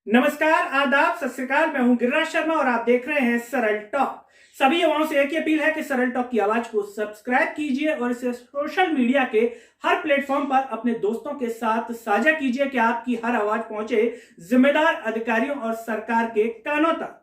नमस्कार, आदाब, सत श्री अकाल। मैं हूं गिरिराज शर्मा और आप देख रहे हैं सरल टॉक। सभी युवाओं से एक ही अपील है कि सरल टॉक की आवाज को सब्सक्राइब कीजिए और इसे सोशल मीडिया के हर प्लेटफॉर्म पर अपने दोस्तों के साथ साझा कीजिए कि आपकी हर आवाज पहुंचे जिम्मेदार अधिकारियों और सरकार के कानों तक।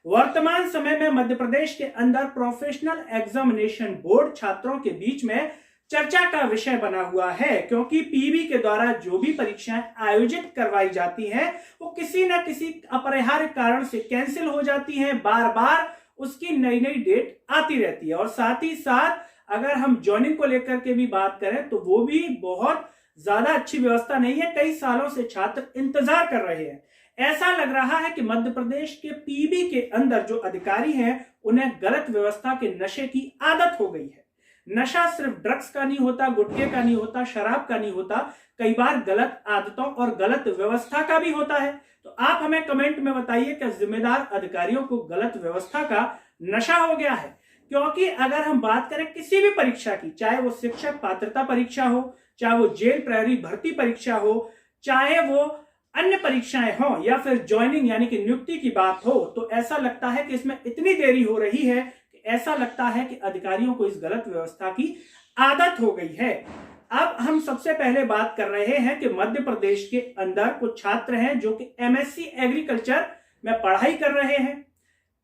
वर्तमान समय में मध्य प्रदेश के अंदर प्रोफेशनल एग्जामिनेशन बोर्ड छात्रों के बीच में चर्चा का विषय बना हुआ है, क्योंकि पीबी के द्वारा जो भी परीक्षाएं आयोजित करवाई जाती हैं वो किसी न किसी अपरिहार्य कारण से कैंसिल हो जाती हैं। बार बार उसकी नई नई डेट आती रहती है और साथ ही साथ अगर हम ज्वाइनिंग को लेकर के भी बात करें तो वो भी बहुत ज्यादा अच्छी व्यवस्था नहीं है। कई सालों से छात्र इंतजार कर रहे हैं। ऐसा लग रहा है कि मध्य प्रदेश के पीबी के अंदर जो अधिकारी हैं उन्हें गलत व्यवस्था के नशे की आदत हो गई है। नशा सिर्फ ड्रग्स का नहीं होता, गुटखे का नहीं होता, शराब का नहीं होता, कई बार गलत आदतों और गलत व्यवस्था का भी होता है। तो आप हमें कमेंट में बताइए कि जिम्मेदार अधिकारियों को गलत व्यवस्था का नशा हो गया है। क्योंकि अगर हम बात करें किसी भी परीक्षा की, चाहे वो शिक्षक पात्रता परीक्षा हो, चाहे वो जेल प्रहरी भर्ती परीक्षा हो, चाहे वो अन्य परीक्षाएं हो या फिर ज्वाइनिंग यानी कि नियुक्ति की बात हो, तो ऐसा लगता है कि इसमें इतनी देरी हो रही है, ऐसा लगता है कि अधिकारियों को इस गलत व्यवस्था की आदत हो गई है। अब हम सबसे पहले बात कर रहे हैं कि मध्य प्रदेश के अंदर कुछ छात्र हैं जो कि एमएससी एग्रीकल्चर में पढ़ाई कर रहे हैं।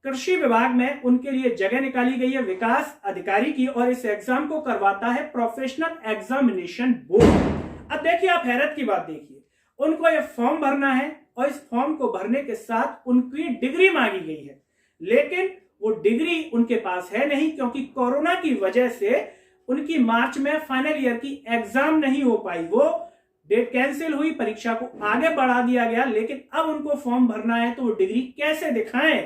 कृषि विभाग में उनके लिए जगह निकाली गई है विकास अधिकारी की, और इस एग्जाम को करवाता है प्रोफेशनल एग्जामिनेशन बोर्ड। अब देखिए, आप हैरत की बात देखिए, उनको यह फॉर्म भरना है और इस फॉर्म को भरने के साथ उनकी डिग्री मांगी गई है, लेकिन वो डिग्री उनके पास है नहीं, क्योंकि कोरोना की वजह से उनकी मार्च में फाइनल ईयर की एग्जाम नहीं हो पाई। वो डेट कैंसिल हुई, परीक्षा को आगे बढ़ा दिया गया, लेकिन अब उनको फॉर्म भरना है तो वो डिग्री कैसे दिखाएं?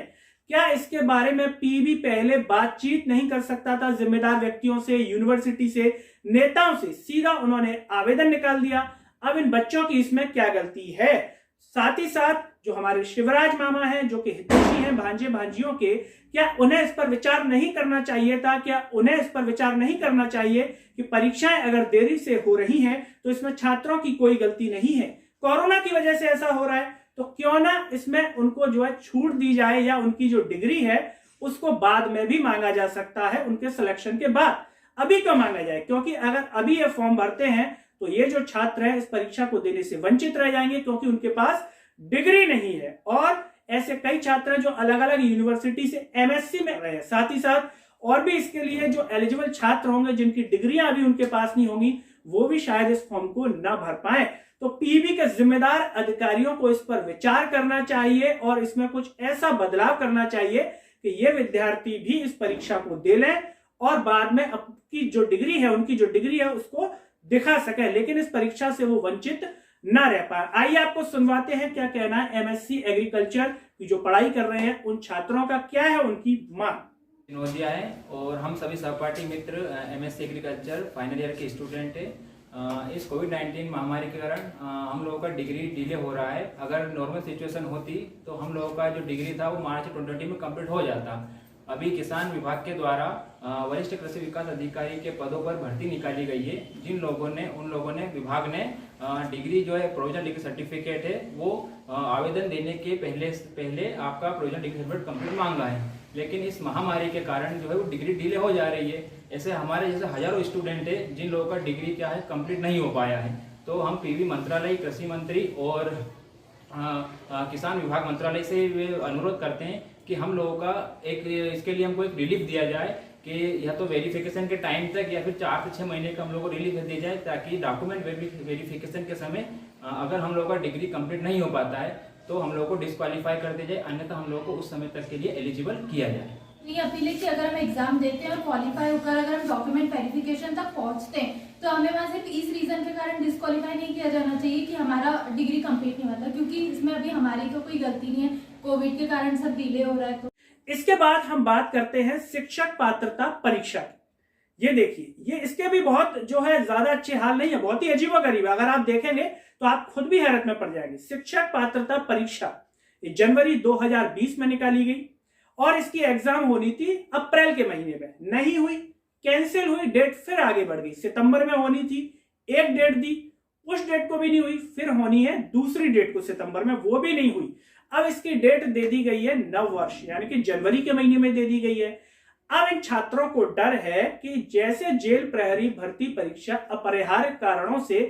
क्या इसके बारे में पीबी पहले बातचीत नहीं कर सकता था जिम्मेदार व्यक्तियों से, यूनिवर्सिटी से, नेताओं से? सीधा उन्होंने आवेदन निकाल दिया। अब इन बच्चों की इसमें क्या गलती है? साथ ही साथ जो हमारे शिवराज मामा हैं, जो कि हितैषी हैं भांजे भांजियों के, क्या उन्हें इस पर विचार नहीं करना चाहिए था? क्या उन्हें इस पर विचार नहीं करना चाहिए कि परीक्षाएं अगर देरी से हो रही हैं तो इसमें छात्रों की कोई गलती नहीं है, कोरोना की वजह से ऐसा हो रहा है, तो क्यों ना इसमें उनको जो है छूट दी जाए, या उनकी जो डिग्री है उसको बाद में भी मांगा जा सकता है उनके सिलेक्शन के बाद। अभी क्यों मांगा जाए? क्योंकि अगर अभी ये फॉर्म भरते हैं तो ये जो छात्र हैं इस परीक्षा को देने से वंचित रह जाएंगे, क्योंकि उनके पास डिग्री नहीं है। और ऐसे कई छात्र जो अलग अलग यूनिवर्सिटी से एमएससी में रहे, साथ ही साथ और भी इसके लिए जो एलिजिबल छात्र होंगे जिनकी डिग्रियां अभी उनके पास नहीं होंगी, वो भी शायद इस फॉर्म को ना भर पाए। तो पीबी के जिम्मेदार अधिकारियों को इस पर विचार करना चाहिए और इसमें कुछ ऐसा बदलाव करना चाहिए कि ये विद्यार्थी भी इस परीक्षा को दे लें और बाद में अपनी जो डिग्री है, उनकी जो डिग्री है उसको दिखा सके, लेकिन इस परीक्षा से वो वंचित ना रह पाए। आइए आपको सुनवाते हैं क्या कहना है एमएससी एग्रीकल्चर की जो पढ़ाई कर रहे हैं उन छात्रों का, क्या है उनकी मांग। नोजिया है और हम सभी सहपाठी मित्र एमएससी एग्रीकल्चर फाइनल ईयर के स्टूडेंट है। इस कोविड-19 महामारी के कारण हम लोगों का डिग्री डिले हो रहा है। अगर नॉर्मल सिचुएशन होती तो हम लोगों का जो डिग्री था वो मार्च 2020 में कंप्लीट हो जाता। अभी किसान विभाग के द्वारा वरिष्ठ कृषि विकास अधिकारी के पदों पर भर्ती निकाली गई है। उन लोगों ने विभाग ने डिग्री जो है प्रोविजनल डिग्री सर्टिफिकेट है वो आवेदन देने के पहले आपका प्रोविजनल डिग्री सर्टिफिकेट कंप्लीट मांगा है, लेकिन इस महामारी के कारण जो है वो डिग्री डिले हो जा रही है। ऐसे हमारे जैसे हजारों स्टूडेंट है जिन लोगों का डिग्री क्या है कंप्लीट नहीं हो पाया है। तो हम पीबी मंत्रालय, कृषि मंत्री और किसान विभाग मंत्रालय से अनुरोध करते हैं कि हम लोगों का इसके लिए हमको एक रिलीफ दिया जाए कि या तो वेरिफिकेशन के टाइम तक या फिर 4 से 6 महीने का हम लोगों को रिलीफ दिया जाए, ताकि डॉक्यूमेंट वेरिफिकेशन के समय अगर हम लोगों का डिग्री कंप्लीट नहीं हो पाता है तो हम लोग को डिस्क्वालीफाई कर दिया जाए, अन्यथा हम लोग को उस समय तक के लिए एलिजिबल किया जाए। ये अपील है कि अगर हम एग्जाम देते हैं और क्वालिफाई होकर अगर हम डॉक्यूमेंट वेरिफिकेशन तक पहुंचते हैं तो हमें वहां सिर्फ इस रीजन के कारण डिस्क्वालीफाई नहीं किया जाना चाहिए कि हमारा डिग्री कंप्लीट नहीं हुआ था, क्योंकि इसमें अभी हमारी तो कोई गलती नहीं है, कोविड के कारण सब डिले हो रहा है। तो इसके बाद हम बात करते हैं शिक्षक पात्रता परीक्षा की। ये देखिए, ये इसके भी बहुत जो है ज्यादा अच्छे हाल नहीं है, बहुत ही अजीबोगरीब है। अगर आप देखेंगे तो आप खुद भी हैरत में पड़ जाएंगे। शिक्षक पात्रता परीक्षा ये जनवरी 2020 में निकाली गई और इसकी एग्जाम होनी थी अप्रैल के महीने में, नहीं हुई, कैंसिल हुई, डेट फिर आगे बढ़ गई। सितंबर में होनी थी, एक डेट दी, उस डेट को भी नहीं हुई, फिर होनी है दूसरी डेट को सितंबर में, वो भी नहीं हुई। अब इसकी डेट दे दी गई है नव वर्ष यानी कि जनवरी के महीने में दे दी गई है। अब इन छात्रों को डर है कि जैसे जेल प्रहरी भर्ती परीक्षा अपरिहार्य कारणों से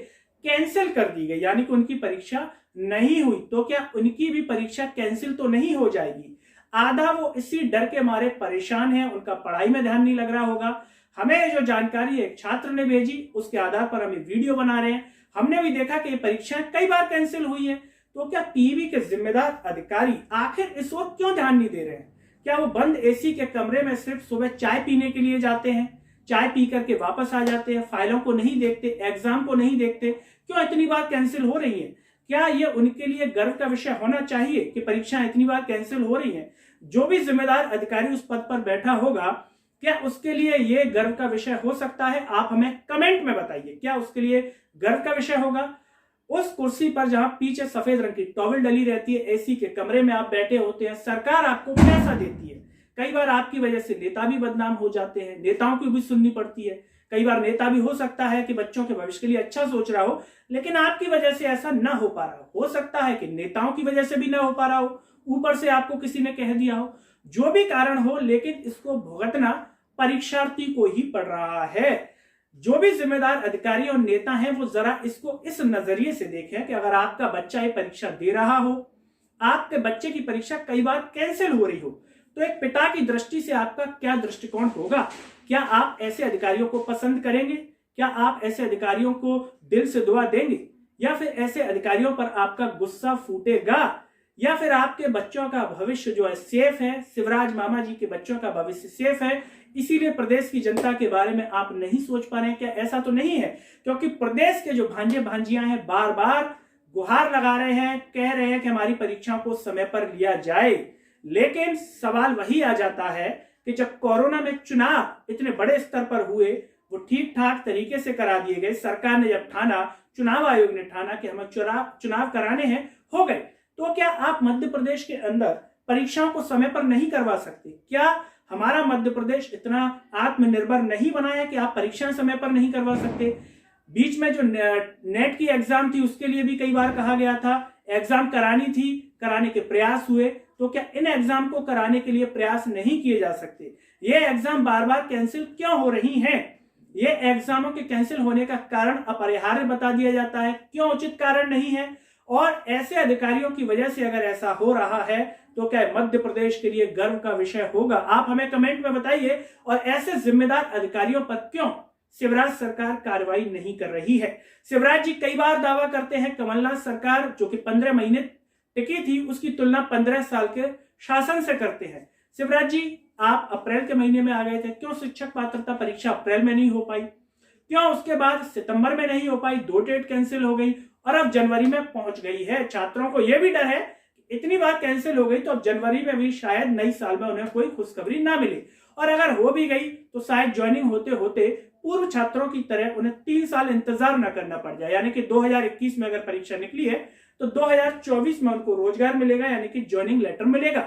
कैंसिल कर दी गई यानी कि उनकी परीक्षा नहीं हुई, तो क्या उनकी भी परीक्षा कैंसिल तो नहीं हो जाएगी। आधा वो इसी डर के मारे परेशान है, उनका पढ़ाई में ध्यान नहीं लग रहा होगा। हमें जो जानकारी एक छात्र ने भेजी उसके आधार पर हम वीडियो बना रहे हैं। हमने भी देखा कि ये परीक्षाएं कई बार कैंसिल हुई है, तो क्या पीवी के जिम्मेदार अधिकारी आखिर इस ओर क्यों ध्यान नहीं दे रहे हैं। क्या वो बंद एसी के कमरे में सिर्फ सुबह चाय पीने के लिए जाते हैं, चाय पी करके वापस आ जाते हैं, फाइलों को नहीं देखते, एग्जाम को नहीं देखते। क्यों इतनी बार कैंसिल हो रही है? क्या ये उनके लिए गर्व का विषय होना चाहिए कि परीक्षाएं इतनी बार कैंसिल हो रही हैं? जो भी जिम्मेदार अधिकारी उस पद पर बैठा होगा, क्या उसके लिए ये गर्व का विषय हो सकता है? आप हमें कमेंट में बताइए, क्या उसके लिए गर्व का विषय होगा? उस कुर्सी पर जहां पीछे सफेद रंग की टॉवल डली रहती है, एसी के कमरे में आप बैठे होते हैं, सरकार आपको पैसा देती है। कई बार आपकी वजह से नेता भी बदनाम हो जाते हैं, नेताओं की भी सुननी पड़ती है। कई बार नेता भी हो सकता है कि बच्चों के भविष्य के लिए अच्छा सोच रहा हो, लेकिन आपकी वजह से ऐसा ना हो पा रहा हो सकता है कि नेताओं की वजह से भी ना हो पा रहा हो, ऊपर से आपको किसी ने कह दिया हो। जो भी कारण हो, लेकिन इसको भुगतना परीक्षार्थी को ही पड़ रहा है। जो भी जिम्मेदार अधिकारी और नेता हैं, वो जरा इसको इस नजरिए से देखें कि अगर आपका बच्चा ये परीक्षा दे रहा हो, आपके बच्चे की परीक्षा कई बार कैंसिल हो रही हो, तो एक पिता की दृष्टि से आपका क्या दृष्टिकोण होगा? क्या आप ऐसे अधिकारियों को पसंद करेंगे? क्या आप ऐसे अधिकारियों को दिल से दुआ देंगे? या फिर ऐसे अधिकारियों पर आपका गुस्सा फूटेगा? या फिर आपके बच्चों का भविष्य जो है सेफ है, शिवराज मामा जी के बच्चों का भविष्य सेफ है, इसीलिए प्रदेश की जनता के बारे में आप नहीं सोच पा रहे हैं? क्या ऐसा तो नहीं है? क्योंकि प्रदेश के जो भांजे भांजियां हैं बार बार गुहार लगा रहे हैं, कह रहे हैं कि हमारी परीक्षाओं को समय पर लिया जाए। लेकिन सवाल वही आ जाता है कि जब कोरोना में चुनाव इतने बड़े स्तर पर हुए, वो ठीक ठाक तरीके से करा दिए गए, सरकार ने जब ठाना, चुनाव आयोग ने ठाना कि हमें चुनाव कराने हैं, हो गए, तो क्या आप मध्य प्रदेश के अंदर परीक्षाओं को समय पर नहीं करवा सकते? क्या हमारा मध्य प्रदेश इतना आत्मनिर्भर नहीं बना है कि आप परीक्षाएं समय पर नहीं करवा सकते? बीच में जो नेट की एग्जाम थी उसके लिए भी कई बार कहा गया था एग्जाम करानी थी, कराने के प्रयास हुए, तो क्या इन एग्जाम को कराने के लिए प्रयास नहीं किए जा सकते? ये एग्जाम बार बार कैंसिल क्यों हो रही हैं? ये एग्जामों के कैंसिल होने का कारण अपरिहार्य बता दिया जाता है, क्यों उचित कारण नहीं है? और ऐसे अधिकारियों की वजह से अगर ऐसा हो रहा है, तो क्या मध्य प्रदेश के लिए गर्व का विषय होगा? आप हमें कमेंट में बताइए। और ऐसे जिम्मेदार अधिकारियों पर क्यों शिवराज सरकार कार्रवाई नहीं कर रही है? शिवराज जी कई बार दावा करते हैं कमलनाथ सरकार जो कि 15 महीने टिकी थी, उसकी तुलना 15 साल के शासन से करते हैं। शिवराज जी, आप अप्रैल के महीने में आ गए थे, क्यों शिक्षक पात्रता परीक्षा अप्रैल में नहीं हो पाई? क्यों उसके बाद सितंबर में नहीं हो पाई? 2 डेट कैंसिल हो गई और अब जनवरी में पहुंच गई है। छात्रों को यह भी डर है इतनी बार कैंसिल हो गई तो अब जनवरी में भी शायद नई साल में उन्हें कोई खुशखबरी ना मिले, और अगर हो भी गई तो शायद ज्वाइनिंग होते होते पूर्व छात्रों की तरह उन्हें 3 साल इंतजार न करना पड़ जाए। यानी कि 2021 में अगर परीक्षा निकली है तो 2024 में उनको रोजगार मिलेगा, यानी कि ज्वाइनिंग लेटर मिलेगा।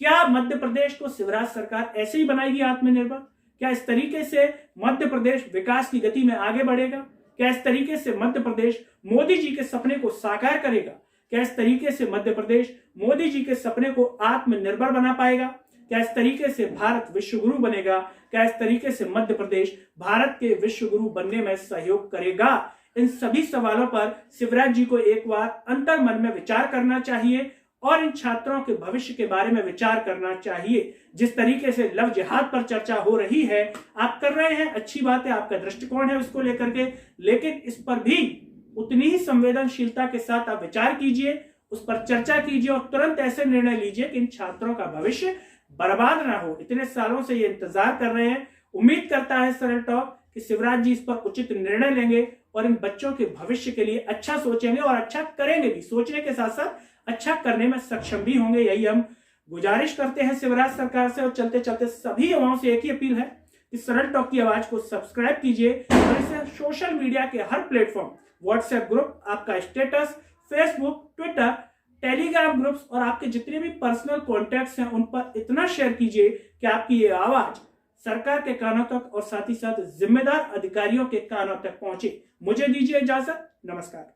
क्या मध्य प्रदेश को शिवराज सरकार ऐसे ही बनाएगी आत्मनिर्भर? क्या इस तरीके से मध्य प्रदेश विकास की गति में आगे बढ़ेगा? क्या इस तरीके से मध्य प्रदेश मोदी जी के सपने को साकार करेगा? क्या इस तरीके से मध्य प्रदेश मोदी जी के सपने को आत्मनिर्भर बना पाएगा? क्या इस तरीके से भारत विश्व गुरु बनेगा? क्या इस तरीके से मध्य प्रदेश भारत के विश्व गुरु बनने में सहयोग करेगा? इन सभी सवालों पर शिवराज जी को एक बार अंतर मन में विचार करना चाहिए और इन छात्रों के भविष्य के बारे में विचार करना चाहिए। जिस तरीके से लव जिहाद पर चर्चा हो रही है, आप कर रहे हैं, अच्छी बात है, आपका दृष्टिकोण है उसको लेकर के, लेकिन इस पर भी उतनी ही संवेदनशीलता के साथ आप विचार कीजिए, उस पर चर्चा कीजिए और तुरंत ऐसे निर्णय लीजिए कि इन छात्रों का भविष्य बर्बाद ना हो। इतने सालों से ये इंतजार कर रहे हैं। उम्मीद करता है सरल टॉक कि शिवराज जी इस पर उचित निर्णय लेंगे और इन बच्चों के भविष्य के लिए अच्छा सोचेंगे और अच्छा करेंगे भी। सोचने के साथ साथ अच्छा करने में सक्षम भी होंगे, यही हम गुजारिश करते हैं शिवराज सरकार से। और चलते चलते सभी युवाओं से एक ही अपील है कि सरल टॉक की आवाज को सब्सक्राइब कीजिए और इसे सोशल मीडिया के हर प्लेटफॉर्म, व्हाट्सएप ग्रुप, आपका status, Facebook, Twitter, Telegram groups और आपके जितने भी पर्सनल कॉन्टैक्ट्स हैं उन पर इतना शेयर कीजिए कि आपकी ये आवाज सरकार के कानों तक और साथ ही साथ जिम्मेदार अधिकारियों के कानों तक पहुंचे। मुझे दीजिए इजाजत, नमस्कार।